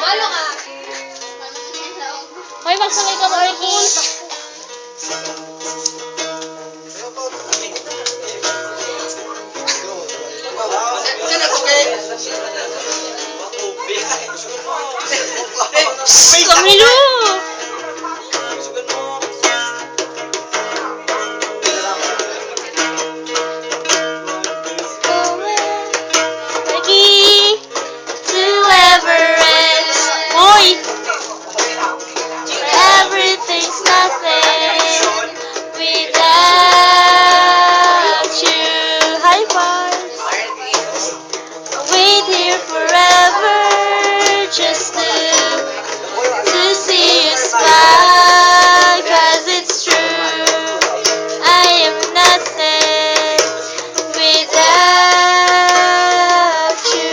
Malo ka. Hoy, magsabay ka mo, Ricky. Kamilo! Ricky! To Everest! Hoy! Everything's nothing without you. High five! Wait here forever just to see you smile, 'cause it's true. I am nothing without you.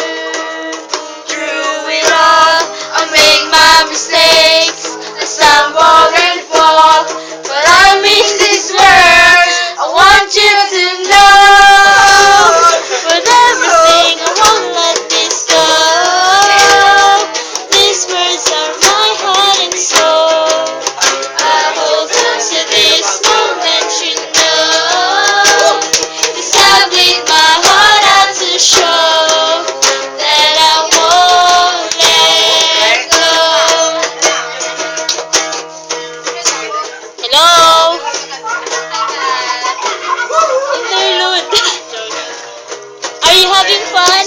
Through it all, I make my mistakes, I stumble and fall, but I miss this world. I want you to know, with everything I won't let this go. These words are my heart and soul. I hold on to this moment, you know. 'Cause I bleed my heart out to show that I won't let go. Hello? Interlude. Are you having fun?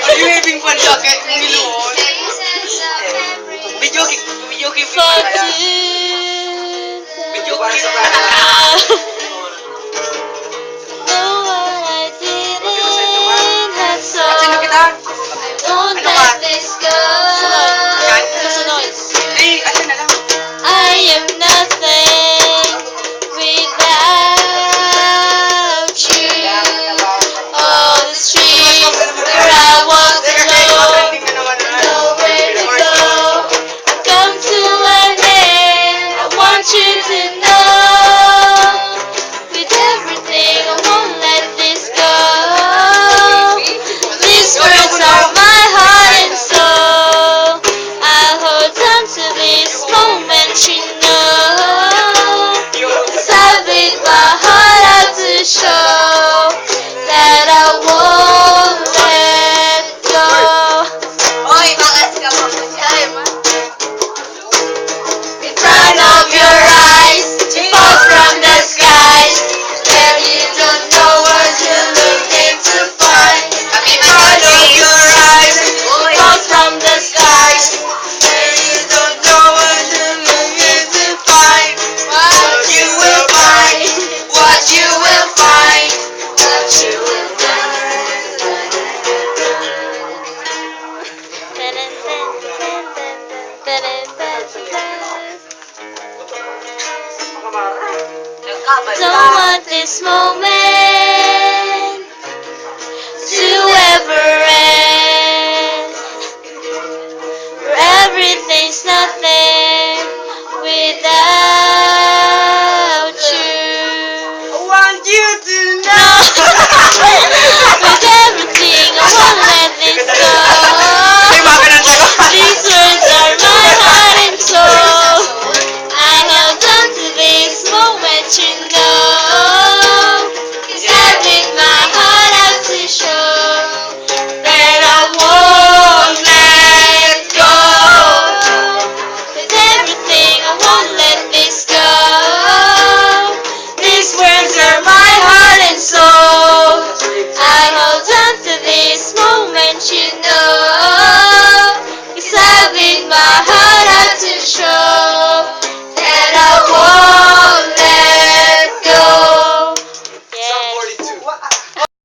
Are you having fun, Joket? Niluon. Video game For pa kaya. two. Video para sa Know what I didn't have, so Sino kita? don't Ano let ba? this go. Kasunod. Asan na lang? I am nothing without you. All the streets where I walk alone, nowhere to go. I come to an end. I want you to know, with everything I won't let this go. These words are my heart and soul. I hold on to this moment, you know. 'Cause I bleed my heart out to show that I won't let go. Oy, bakit ka mo? In front of your eyes, you fall from the skies, where you don't know what you're looking to find. In front of your eyes, you fall from the skies, where you don't know what you're looking to find. What you will find, what you will find, what you will find. Don't want this moment to ever end, where everything's nothing without you. I want you to No, with everything I won't let this go. These words are my heart and soul. I held on to this moment, you know. 'Cause I did my heart out to show that I won't let go. With everything, I won't let this go.